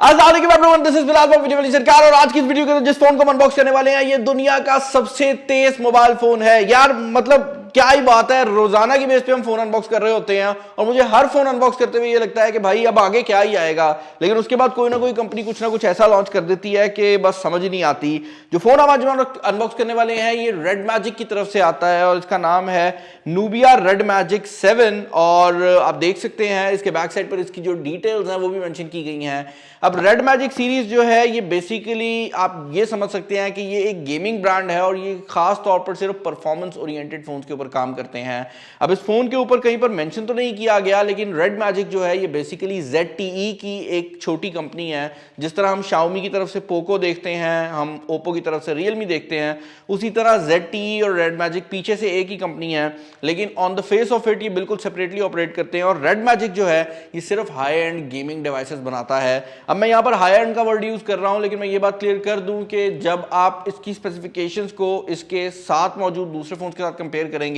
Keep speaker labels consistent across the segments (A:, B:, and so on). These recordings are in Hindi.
A: This is Bilal from video सरकार। और आज की इस वीडियो के अंदर जिस फोन को अनबॉक्स करने वाले हैं ये दुनिया का सबसे तेज मोबाइल फोन है। यार मतलब क्या ही बात है, रोजाना की बेस पे हम फोन अनबॉक्स कर रहे होते हैं और मुझे हर फोन अनबॉक्स करते हुए ये लगता है कि भाई अब आगे क्या ही आएगा, लेकिन उसके बाद कोई ना कोई कंपनी कुछ ना कुछ ऐसा लॉन्च कर देती है कि बस समझ ही नहीं आती। जो फोन हम आज अनबॉक्स करने वाले हैं ये रेड मैजिक की तरफ से आता है और इसका नाम है नूबिया रेड मैजिक 7। और आप देख सकते हैं इसके बैक साइड पर इसकी जो डिटेल्स हैं वो भी मेंशन की गई हैं। अब रेड मैजिक सीरीज जो है ये बेसिकली आप ये समझ सकते हैं कि ये एक गेमिंग ब्रांड है और ये खास तौर पर सिर्फ परफॉर्मेंस ओरिएंटेड फोन्स के ऊपर काम करते हैं। अब इस फोन के ऊपर कहीं पर मेंशन तो नहीं किया गया, लेकिन रेड मैजिक जो है ये बेसिकली ZTE की एक छोटी कंपनी है। जिस तरह हम Xiaomi की तरफ से पोको देखते हैं, हम ओप्पो की तरफ से रियलमी देखते हैं, उसी तरह ZTE और रेड मैजिक पीछे से एक ही कंपनी है, लेकिन on the face of it ये बिल्कुल सेपरेटली ऑपरेट करते हैं। और रेड मैजिक जो है ये सिर्फ हाई एंड गेमिंग डिवाइसेस बनाता है। अब मैं यहाँ पर हाई एंड का वर्ड यूज कर रहा हूँ, लेकिन मैं ये बात क्लियर कर दूं कि जब आप इसकी स्पेसिफिकेशंस को इसके साथ मौजूद दूसरे फोन के साथ कंपेयर करेंगे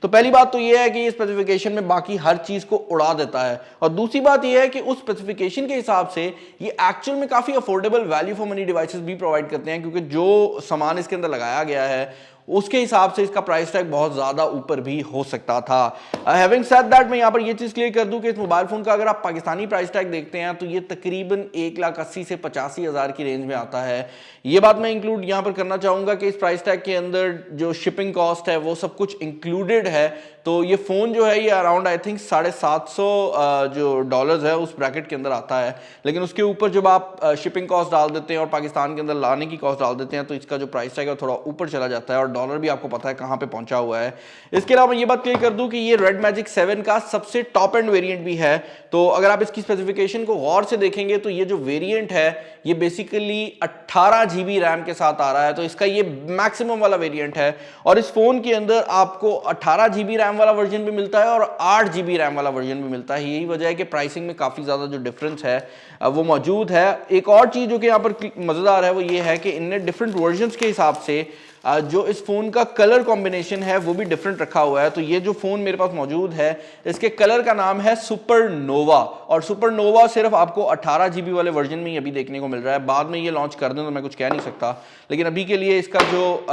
A: तो पहली बात तो यह है कि इस स्पेसिफिकेशन में बाकी हर चीज को उड़ा देता है, और दूसरी बात यह है कि उस स्पेसिफिकेशन के हिसाब से ये एक्चुअल में काफी affordable value for money devices भी प्रोवाइड करते हैं, क्योंकि जो सामान इसके अंदर लगाया गया है उसके हिसाब से इसका प्राइस टैग बहुत ज्यादा ऊपर भी हो सकता था। हैविंग सेड दैट मैं यहां पर यह चीज क्लियर कर दूं कि इस मोबाइल फोन का अगर आप पाकिस्तानी प्राइस टैग देखते हैं तो ये तकरीबन 1,80,000 से 85,000 की रेंज में आता है। ये बात मैं इंक्लूड यहां पर करना चाहूंगा कि इस प्राइस टैग के अंदर जो शिपिंग कॉस्ट है वो सब कुछ इंक्लूडेड है। तो ये फोन जो है ये अराउंड आई थिंक 750 जो डॉलर्स है उस ब्रैकेट के अंदर आता है, लेकिन उसके ऊपर जब आप शिपिंग कॉस्ट डाल देते हैं और पाकिस्तान के अंदर लाने की कॉस्ट डाल देते हैं तो इसका जो प्राइस टैग है थोड़ा ऊपर चला जाता है, और डॉलर भी आपको पता है कहां पे पहुंचा हुआ है। इसके अलावा मैं ये बात क्लियर कर दूं कि ये रेड मैजिक 7 का सबसे टॉप एंड वेरिएंट भी है। तो अगर आप इसकी स्पेसिफिकेशन को गौर से देखेंगे तो ये जो वेरिएंट है ये बेसिकली 18 GB रैम के साथ आ रहा है, तो इसका ये मैक्सिमम वाला वेरिएंट है। और इस फोन के अंदर आपको 18 GB रैम वाला वर्जन भी मिलता है और 8 GB रैम वाला वर्जन भी मिलता है। यही वजह है कि प्राइसिंग में काफी ज्यादा जो डिफरेंस है वो मौजूद है। एक और चीज जो कि यहाँ पर मजेदार है वो ये है कि इनने डिफरेंट वर्जन्स के हिसाब से जो इस फोन का कलर कॉम्बिनेशन है वो भी डिफरेंट रखा हुआ है। तो ये जो फोन मेरे पास मौजूद है इसके कलर का नाम है सुपरनोवा, और सुपरनोवा सिर्फ आपको 18 GB वाले वर्जन में ही अभी देखने को मिल रहा है। बाद में ये लॉन्च कर दें तो मैं कुछ कह नहीं सकता, लेकिन अभी के लिए इसका जो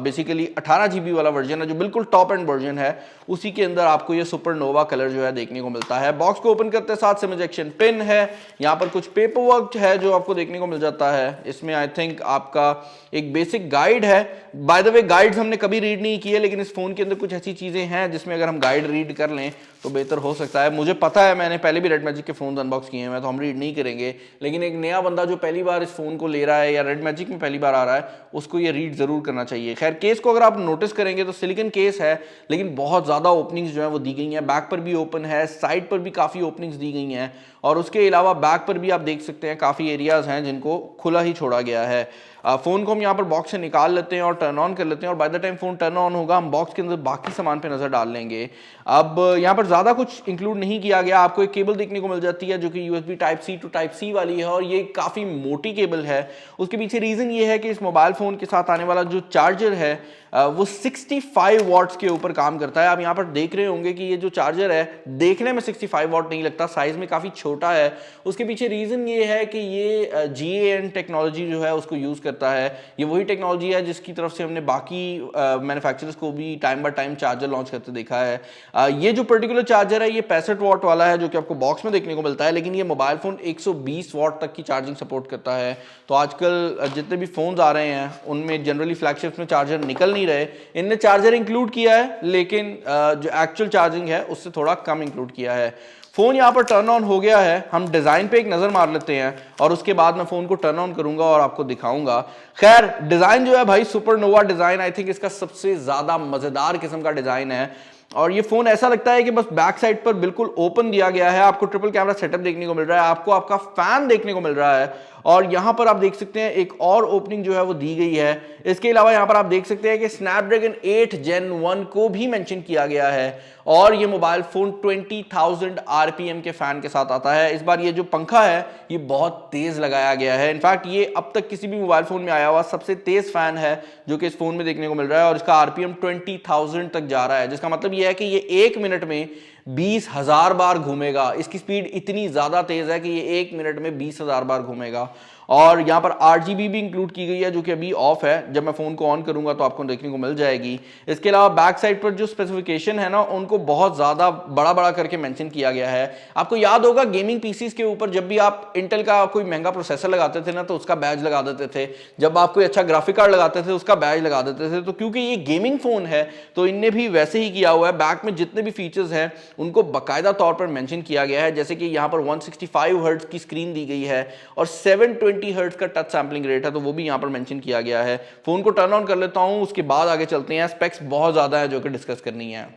A: बेसिकली 18 GB वाला वर्जन है जो बिल्कुल टॉप एंड वर्जन है उसी के अंदर आपको ये सुपरनोवा कलर जो है देखने को मिलता है। बॉक्स को ओपन करते साथ सिम इजेक्शन पिन है, यहाँ पर कुछ पेपर वर्क है जो आपको देखने को मिल जाता है। इसमें आई थिंक आपका एक बेसिक गाइड है। बाय द वे गाइड्स हमने कभी रीड नहीं किए, लेकिन इस फोन के अंदर कुछ ऐसी चीजें हैं जिसमें अगर हम गाइड रीड कर लें तो बेहतर हो सकता है। मुझे पता है, मैंने पहले भी रेड मैजिक के फोन अनबॉक्स किए हैं, तो हम रीड नहीं करेंगे, लेकिन एक नया बंदा जो पहली बार इस फोन को ले रहा है या रेड मैजिक में पहली बार आ रहा है उसको ये रीड जरूर करना चाहिए। खैर केस को अगर आप नोटिस करेंगे तो सिलिकॉन केस है, लेकिन बहुत ज्यादा ओपनिंग्स जो है वो दी गई हैं। बैक पर भी ओपन है, साइड पर भी काफी ओपनिंग्स दी गई हैं, और उसके अलावा बैक पर भी आप देख सकते हैं काफी एरियाज हैं जिनको खुला ही छोड़ा गया है। फोन को हम यहाँ पर बॉक्स से निकाल लेते हैं और टर्न ऑन कर लेते हैं, और by the time phone turn on होगा हम बॉक्स के अंदर बाकी सामान पे नजर डाल लेंगे। अब यहाँ पर ज्यादा कुछ इंक्लूड नहीं किया गया। आपको एक केबल देखने को मिल जाती है जो कि USB Type-C to Type-C वाली है, और ये काफी मोटी केबल है। उसके पीछे रीजन ये है कि इस मोबाइल फोन के साथ आने वाला जो चार्जर है वो 65 वॉट्स के ऊपर काम करता है। आप यहाँ पर देख रहे होंगे कि ये जो चार्जर है देखने में 65 वॉट नहीं लगता, साइज में काफी छोटा है। उसके पीछे रीजन ये है कि ये GaN टेक्नोलॉजी जो है उसको यूज करता है। ये वही टेक्नोलॉजी है जिसकी तरफ से हमने बाकी मैन्युफैक्चरर्स को भी time by time charger launch करते देखा है। ये जो पर्टिकुलर चार्जर है ये 65 वॉट वाला है जो कि आपको बॉक्स में देखने को मिलता है, लेकिन ये मोबाइल फोन 120 वॉट तक की चार्जिंग सपोर्ट करता है। तो आजकल जितने भी फोन आ रहे हैं उनमें जनरली फ्लैगशिप्स में चार्जर निकल नहीं रहे। इनने चार्जर इंक्लूड किया है, लेकिन जो एक्चुअल चार्जिंग है उससे थोड़ा कम इंक्लूड किया है। फोन यहाँ पर टर्न ऑन हो गया है, हम डिजाइन पे एक नजर मार लेते हैं और उसके बाद मैं फोन को टर्न ऑन करूंगा और आपको दिखाऊंगा। खैर डिजाइन जो है भाई सुपरनोवा डिजाइन, आई थिंक इसका सबसे ज्यादा मजेदार किस्म का डिजाइन है, और ये फोन ऐसा लगता है कि बस बैक साइड पर बिल्कुल ओपन दिया गया है। आपको ट्रिपल कैमरा सेटअप देखने को मिल रहा है, आपको आपका फैन देखने को मिल रहा है, और यहां पर आप देख सकते हैं एक और ओपनिंग जो है वो दी गई है। इसके अलावा यहां पर आप देख सकते हैं कि स्नैपड्रैगन 8 Gen 1 को भी मेंशन किया गया है, और ये मोबाइल फोन 20,000 RPM के फैन के साथ आता है। इस बार ये जो पंखा है ये बहुत तेज लगाया गया है। इनफैक्ट ये अब तक किसी भी मोबाइल फोन में आया हुआ सबसे तेज फैन है जो कि इस फोन में देखने को मिल रहा है, और इसका RPM 20,000 तक जा रहा है, जिसका मतलब ये है कि ये 1 मिनट में 20,000 बार घूमेगा। इसकी स्पीड इतनी ज़्यादा तेज़ है कि ये 1 मिनट में 20,000 बार घूमेगा। और यहाँ पर RGB भी इंक्लूड की गई है जो कि अभी ऑफ है, जब मैं फ़ोन को ऑन करूँगा तो आपको देखने को मिल जाएगी। इसके अलावा बैक साइड पर जो स्पेसिफिकेशन है ना, उनको बहुत ज़्यादा बड़ा बड़ा करके मेंशन किया गया है। आपको याद होगा गेमिंग पीसीज के ऊपर जब भी आप इंटेल का कोई महंगा प्रोसेसर लगाते थे ना, तो उसका बैज लगा देते थे। जब आप कोई अच्छा ग्राफिक कार्ड लगाते थे उसका बैज लगा देते थे। तो क्योंकि ये गेमिंग फ़ोन है तो इनने भी वैसे ही किया हुआ है। बैक में जितने भी फीचर्स हैं उनको बाकायदा तौर पर मेंशन किया गया है, जैसे कि यहाँ पर 165 हर्ट्ज की स्क्रीन दी गई है और 720 हर्ट्ज का टच सैंपलिंग रेट है, तो वो भी यहाँ पर मेंशन किया गया है। फोन को टर्न ऑन कर लेता हूं, उसके बाद आगे चलते हैं। स्पेक्स बहुत ज्यादा है जो कि डिस्कस करनी है।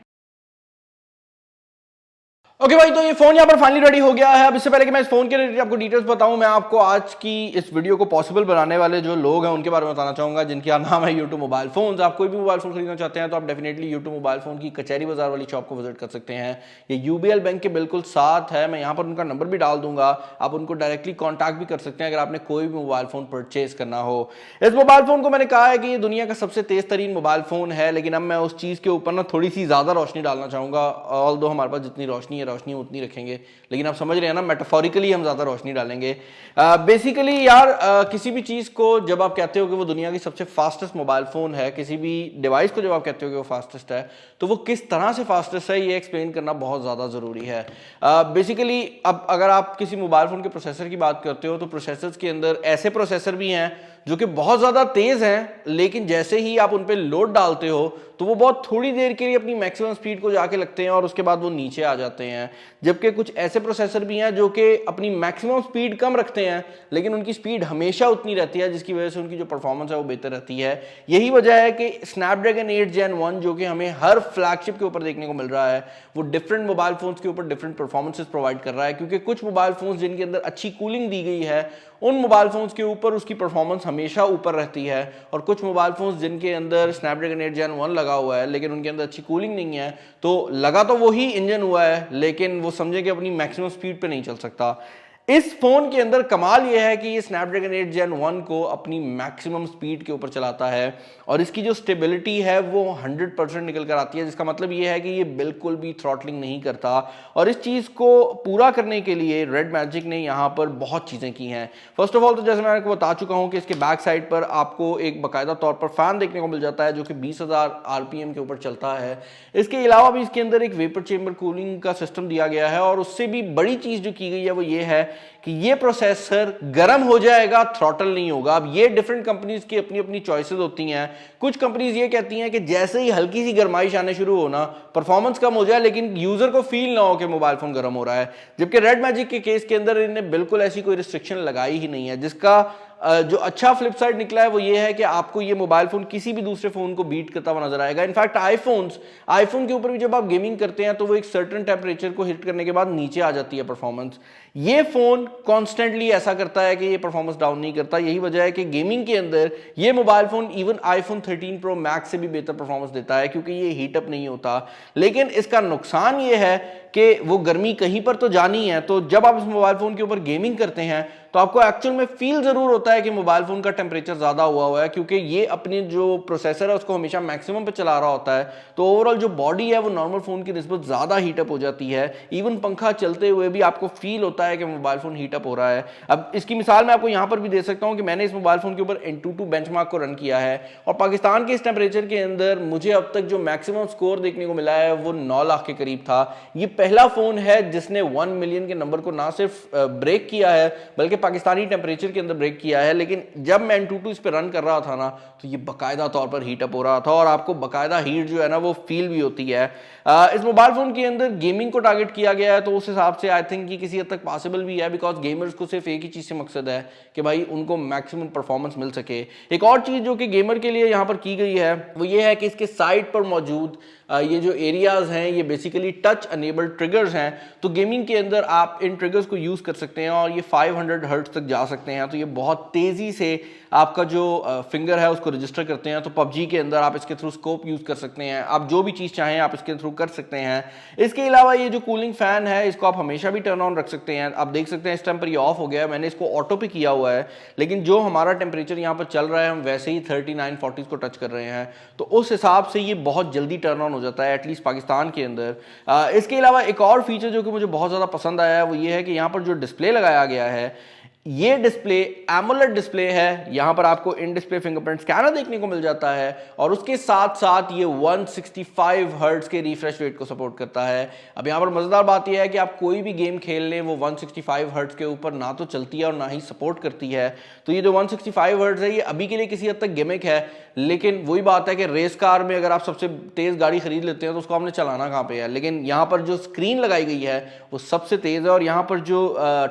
A: ओके भाई, तो ये फोन यहाँ पर फाइनली रेडी हो गया है। अब इससे पहले कि मैं इस फोन के रिलेटेड आपको डिटेल्स बताऊं, मैं आपको आज की इस वीडियो को पॉसिबल बनाने वाले जो लोग हैं उनके बारे में बताना चाहूंगा, जिनका नाम है यूट्यूब मोबाइल फोन्स। आप कोई भी मोबाइल फोन खरीदना चाहते हैं तो आप डेफिनेटली यूट्यूब मोबाइल फोन की कचहरी बाजार वाली शॉप को विजिट कर सकते हैं। ये यूबीएल बैंक के बिल्कुल साथ है। मैं यहाँ पर उनका नंबर भी डाल दूंगा, आप उनको डायरेक्टली कॉन्टैक्ट भी कर सकते हैं अगर आपने कोई भी मोबाइल फोन परचेज करना हो। इस मोबाइल फोन को मैंने कहा है कि ये दुनिया का सबसे तेज तरीन मोबाइल फोन है, लेकिन अब मैं उस चीज के ऊपर ना थोड़ी सी ज्यादा रोशनी डालना चाहूंगा। ऑल्दो हमारे पास जितनी रोशनी है उतनी रखेंगे, लेकिन आप समझ रहे हैं ना, मेटाफोरिकली हम ज्यादा रोशनी डालेंगे। बेसिकली यार किसी भी चीज को जब आप कहते हो कि वो दुनिया की सबसे फास्टेस्ट मोबाइल फोन है, किसी भी डिवाइस को जब आप कहते हो कि वो फास्टेस्ट है, तो वो किस तरह से फास्टेस्ट है ये एक्सप्लेन करना बहुत ज्यादा जरूरी है। बेसिकली अब अगर आप किसी मोबाइल फोन के प्रोसेसर की बात करते हो तो प्रोसेसर्स के अंदर ऐसे प्रोसेसर भी हैं जो कि बहुत ज्यादा तेज हैं, लेकिन जैसे ही आप उन पे लोड डालते हो तो वो बहुत थोड़ी देर के लिए अपनी मैक्सिमम स्पीड को जाके लगते हैं और उसके बाद वो नीचे आ जाते हैं। जबकि कुछ ऐसे प्रोसेसर भी हैं जो कि अपनी मैक्सिमम स्पीड कम रखते हैं, लेकिन उनकी स्पीड हमेशा उतनी रहती है, जिसकी वजह से उनकी जो परफॉर्मेंस है वो बेहतर रहती है। यही वजह है कि स्नैपड्रैगन 8 Gen 1 जो कि हमें हर फ्लैगशिप के ऊपर देखने को मिल रहा है, वो डिफरेंट मोबाइल फोन्स के ऊपर डिफरेंट परफॉर्मेंसेस प्रोवाइड कर रहा है। क्योंकि कुछ मोबाइल फोन्स जिनके अंदर अच्छी कूलिंग दी गई है, उन मोबाइल फोन्स के ऊपर उसकी परफॉर्मेंस हमेशा ऊपर रहती है। और कुछ मोबाइल फोन्स जिनके अंदर स्नैपड्रैगन 8 Gen 1 लगा हुआ है लेकिन उनके अंदर अच्छी कूलिंग नहीं है, तो लगा तो वही इंजन हुआ है, लेकिन वो समझे कि अपनी मैक्सिमम स्पीड पे नहीं चल सकता। इस फोन के अंदर कमाल यह है कि ये स्नैपड्रैगन 8 Gen 1 को अपनी मैक्सिमम स्पीड के ऊपर चलाता है और इसकी जो स्टेबिलिटी है वो 100% निकल कर आती है, जिसका मतलब ये है कि ये बिल्कुल भी थ्रॉटलिंग नहीं करता। और इस चीज़ को पूरा करने के लिए रेड मैजिक ने यहाँ पर बहुत चीज़ें की हैं। फर्स्ट ऑफ ऑल तो जैसे मैं आपको बता चुका हूँ कि इसके बैक साइड पर आपको एक बाकायदा तौर पर फैन देखने को मिल जाता है जो कि 20,000 RPM के ऊपर चलता है। इसके अलावा भी इसके अंदर एक वेपर चेम्बर कूलिंग का सिस्टम दिया गया है और उससे भी बड़ी चीज़ जो की गई है वो ये है कि ये प्रोसेसर गर्म हो जाएगा, थ्रॉटल नहीं होगा। अब ये डिफरेंट कंपनीज की अपनी अपनी चॉइसेस होती हैं। कुछ कंपनीज ये कहती हैं कि जैसे ही हल्की सी गर्माइश आने शुरू हो ना, परफॉर्मेंस कम हो जाए लेकिन यूजर को फील ना हो कि मोबाइल फोन गर्म हो रहा है। जबकि रेड मैजिक के केस के अंदर इन्हें बिल्कुल ऐसी कोई रिस्ट्रिक्शन लगाई ही नहीं है, जिसका जो अच्छा फ्लिप साइड निकला है वो ये है कि आपको ये मोबाइल फोन किसी भी दूसरे फोन को बीट करता हुआ नजर आएगा। इनफैक्ट आईफोन के ऊपर भी जब आप गेमिंग करते हैं तो वो एक सर्टेन टेम्परेचर को हिट करने के बाद नीचे आ जाती है परफॉर्मेंस। ये फोन कॉन्स्टेंटली ऐसा करता है कि ये परफॉर्मेंस डाउन नहीं करता। यही वजह है कि गेमिंग के अंदर ये mobile phone even iPhone 13 Pro Max से भी बेहतर परफॉर्मेंस देता है, क्योंकि ये हीटअप नहीं होता। लेकिन इसका नुकसान ये है कि वो गर्मी कहीं पर तो जानी है, तो जब आप इस मोबाइल फोन के ऊपर गेमिंग करते हैं तो आपको एक्चुअल में फील जरूर होता है कि मोबाइल फोन का टेम्परेचर ज्यादा हुआ है, क्योंकि ये अपने जो प्रोसेसर है उसको हमेशा मैक्सिमम पे चला रहा होता है। तो ओवरऑल जो बॉडी है वो नॉर्मल फोन की निस्बत ज्यादा हीटअप हो जाती है। इवन पंखा चलते हुए भी आपको फील होता है कि मोबाइल फोन हीटअप हो रहा है। अब इसकी मिसाल मैं आपको यहां पर भी दे सकता हूं कि मैंने इस मोबाइल फोन के ऊपर Antutu बेंचमार्क को रन किया है और पाकिस्तान के इस टेम्परेचर के अंदर मुझे अब तक जो मैक्सिमम स्कोर देखने को मिला है वो 9 लाख के करीब था। ये पहला फोन है जिसने 1 मिलियन के नंबर को ना सिर्फ ब्रेक किया है बल्कि पाकिस्तानी टेम्परेचर के अंदर ब्रेक किया है। लेकिन जब मैं Antutu इस पे रन कर रहा था ना, तो ये बाकायदा तौर पर हीटअप हो रहा था और आपको बाकायदा हीट जो है ना वो फील भी होती है। इस मोबाइल फोन के अंदर गेमिंग को टारगेट किया गया है, तो उस हिसाब से आई थिंक कि किसी हद तक पॉसिबल भी है, बिकॉज गेमर्स को सिर्फ एक ही चीज से मकसद है कि भाई उनको मैक्सिमम परफॉर्मेंस मिल सके। एक और चीज जो कि गेमर के लिए यहाँ पर की गई है वो ये है कि इसके साइड पर मौजूद ये जो एरियाज हैं ये बेसिकली टच अनेबल्ड ट्रिगर्स हैं। तो गेमिंग के अंदर आप इन ट्रिगर्स को यूज कर सकते हैं और ये 500 हर्ट्ज तक जा सकते हैं। तो ये बहुत तेजी से आपका जो फिंगर है उसको रजिस्टर करते हैं। तो पबजी के अंदर आप इसके थ्रू स्कोप यूज कर सकते हैं, आप जो भी चीज चाहें आप इसके थ्रू कर सकते हैं। इसके अलावा ये जो कूलिंग फैन है इसको आप हमेशा भी टर्न ऑन रख सकते हैं। हैं। आप देख सकते हैं इस टाइम पर ये ऑफ हो गया है, मैंने इसको ऑटो पे किया हुआ है, लेकिन जो हमारा टेम्परेचर यहाँ पर चल रहा है हम वैसे ही 39-40 को टच कर रहे हैं, तो उस हिसाब से ये बहुत जल्दी टर्न ऑन हो जाता है एटलीस्ट पाकिस्तान के अंदर। इसके अलावा एक और फीचर जो कि मुझे बहुत ज़्यादा पसंद आया है वो ये है कि यहाँ पर जो डिस्प्ले लगाया गया है, ये डिस्प्ले एमोलेड डिस्प्ले है। यहां पर आपको इन डिस्प्ले फिंगरप्रिंट स्कैनर देखने को मिल जाता है और उसके साथ साथ ये 165 हर्ट्ज के रिफ्रेश रेट को सपोर्ट करता है। अब यहां पर मजेदार बात यह है कि आप कोई भी गेम खेल लें वो 165 हर्ट्ज के ऊपर ना तो चलती है और ना ही सपोर्ट करती है। तो ये जो 165 हर्ट्ज है ये अभी के लिए किसी हद तक गिमिक है, लेकिन वही बात है कि रेस कार में अगर आप सबसे तेज गाड़ी खरीद लेते हैं तो उसको हमने चलाना कहाँ पे है, लेकिन यहाँ पर जो स्क्रीन लगाई गई है वो सबसे तेज है और यहाँ पर जो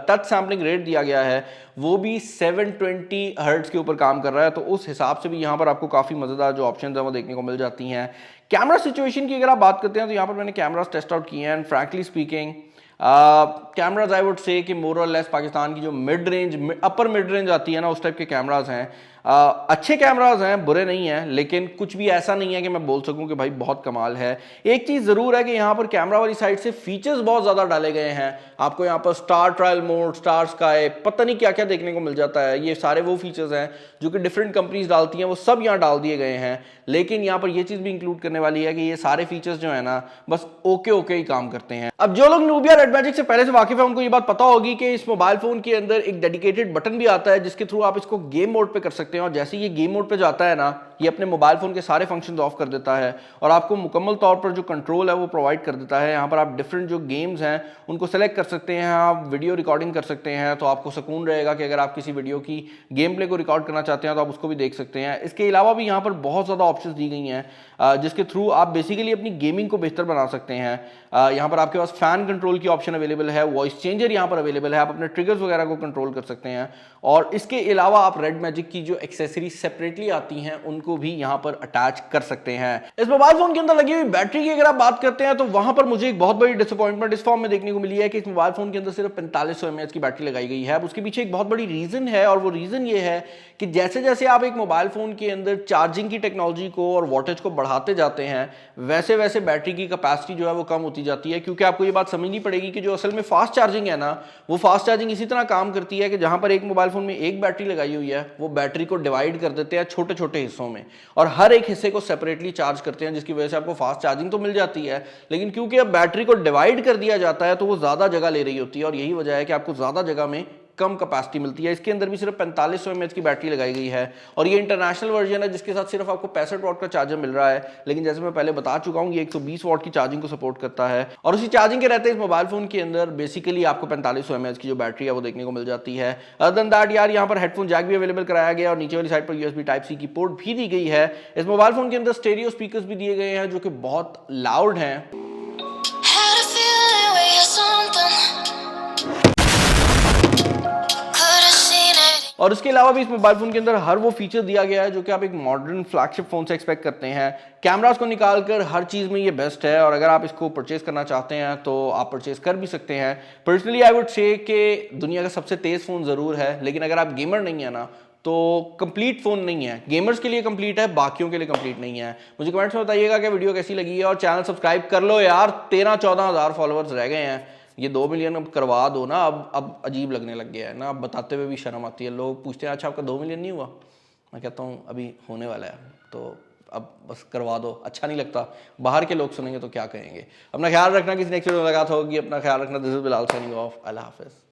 A: टच सैम्पलिंग रेट दिया गया है वो भी 720 हर्ट्ज के ऊपर काम कर रहा है। तो उस हिसाब से भी यहाँ पर आपको काफ़ी मज़ेदार जो ऑप्शन है वो देखने को मिल जाती हैं। कैमरा सिचुएशन की अगर आप बात करते हैं तो यहाँ पर मैंने कैमरास टेस्ट आउट किए हैं and frankly speaking cameras I would say कि मोर और लेस पाकिस्तान की जो mid range upper mid range आती है ना उस टाइप के कैमराज हैं। अच्छे कैमराज हैं, बुरे नहीं हैं, लेकिन कुछ भी ऐसा नहीं है कि मैं बोल सकूं कि भाई बहुत कमाल है। एक चीज़ ज़रूर है कि यहाँ पर कैमरा वाली साइड से फीचर्स बहुत ज़्यादा डाले गए हैं। आपको यहाँ पर star trial mode, star sky, पता नहीं क्या क्या देखने को मिल जाता है। ये सारे वो फीचर्स हैं जो कि डिफरेंट कंपनीज डालती हैं, वो सब यहाँ डाल दिए गए हैं। लेकिन यहाँ पर ये चीज़ भी इंक्लूड करने वाली है कि ये सारे फीचर्स जो है ना बस ओके ओके ही काम करते हैं। अब जो लोग नूबिया रेड मैजिक से पहले से वाकिफ है उनको ये बात पता होगी कि इस मोबाइल फोन के अंदर एक डेडिकेटेड बटन भी आता है जिसके थ्रू आप इसको गेम मोड पे कर सकते हैं और जैसे ये गेम मोड पे जाता है ना ये अपने मोबाइल फोन के सारे फंक्शंस ऑफ कर देता है और आपको मुकम्मल तौर पर जो कंट्रोल है वो प्रोवाइड कर देता है। यहाँ पर आप डिफरेंट जो गेम्स हैं उनको सेलेक्ट कर सकते हैं, आप वीडियो रिकॉर्डिंग कर सकते हैं, तो आपको सुकून रहेगा कि अगर आप किसी वीडियो की गेम प्ले को रिकॉर्ड करना चाहते हैं तो आप उसको भी देख सकते हैं। इसके अलावा भी यहाँ पर बहुत ज़्यादा ऑप्शंस दी गई हैं जिसके थ्रू आप बेसिकली अपनी गेमिंग को बेहतर बना सकते हैं। यहाँ पर आपके पास फैन कंट्रोल की ऑप्शन अवेलेबल है, वॉइस चेंजर यहाँ पर अवेलेबल है, आप अपने ट्रिगर्स वगैरह को कंट्रोल कर सकते हैं और इसके अलावा आप रेड मैजिक की जो एक्सेसरीज सेपरेटली आती हैं उनको भी यहाँ पर अटैच कर सकते हैं। इस मोबाइल फोन के अंदर लगी हुई बैटरी की अगर आप बात करते हैं तो वहां पर मुझे एक बहुत बड़ी डिसअपॉइंटमेंट इस फॉर्म में देखने को मिली है कि इस मोबाइल फोन के अंदर सिर्फ 4500 mAh की बैटरी लगाई गई है। अब उसके पीछे एक बहुत बड़ी रीजन है और वो रीजन ये है कि जैसे जैसे आप एक मोबाइल फोन के अंदर चार्जिंग की टेक्नोलॉजी को और वोल्टेज को बढ़ाते जाते हैं वैसे वैसे बैटरी की कैपेसिटी जो है वो कम होती जाती है, क्योंकि आपको ये बात समझनी पड़ेगी कि जो असल में फास्ट चार्जिंग है ना वो फास्ट चार्जिंग इसी तरह काम करती है कि जहां पर एक मोबाइल फोन में एक बैटरी लगाई हुई है वो बैटरी को डिवाइड कर देते हैं छोटे छोटे हिस्सों में और हर एक हिस्से को सेपरेटली चार्ज करते हैं, जिसकी वजह से आपको फास्ट चार्जिंग तो मिल जाती है, लेकिन क्योंकि अब बैटरी को डिवाइड कर दिया जाता है तो वो ज्यादा जगह ले रही होती है और यही वजह है कि आपको ज्यादा जगह में कम कैपेसिटी मिलती है। इसके अंदर भी सिर्फ 4500 mAh की बैटरी लगाई गई है और ये इंटरनेशनल वर्जन है जिसके साथ सिर्फ आपको 65 वाट का चार्जर मिल रहा है, लेकिन जैसे मैं पहले बता चुका हूं ये 120 वाट की चार्जिंग को सपोर्ट करता है और उसी चार्जिंग के रहते इस मोबाइल फोन के अंदर बेसिकली आपको 4500 mAh की जो बैटरी है वो देखने को मिल जाती है। अदर देन दैट यार यहाँ पर हेडफोन जैक भी अवेलेबल कराया गया और नीचे वाली साइड पर USB Type-C की पोर्ट भी दी गई है। इस मोबाइल फोन के अंदर स्टेरियो स्पीकर्स भी दिए गए हैं जो कि बहुत लाउड हैं और इसके अलावा भी इस मोबाइल फोन के अंदर हर वो फीचर दिया गया है जो कि आप एक मॉडर्न फ्लैगशिप फोन से एक्सपेक्ट करते हैं। कैमरास को निकालकर हर चीज में ये बेस्ट है और अगर आप इसको परचेज करना चाहते हैं तो आप परचेज कर भी सकते हैं। पर्सनली आई वुड से कि दुनिया का सबसे तेज फोन जरूर है, लेकिन अगर आप गेमर नहीं है ना तो कंप्लीट फोन नहीं है। गेमर्स के लिए कंप्लीट है, बाकियों के लिए कंप्लीट नहीं है। मुझे कमेंट्स में बताइएगा कि वीडियो कैसी लगी है और चैनल सब्सक्राइब कर लो यार, 13-14 हज़ार फॉलोअर्स रह गए हैं, ये 2 मिलियन अब करवा दो ना। अब अजीब लगने लग गया है ना, अब बताते हुए भी शर्म आती है। लोग पूछते हैं अच्छा आपका 2 मिलियन नहीं हुआ, मैं कहता हूँ अभी होने वाला है, तो अब बस करवा दो। अच्छा नहीं लगता, बाहर के लोग सुनेंगे तो क्या कहेंगे। अपना ख्याल रखना, किसी नेक्स्ट वीडियो में मुलाकात होगी। अपना ख्याल रखना। This is Bilal signing off. अल्लाह हाफिज़।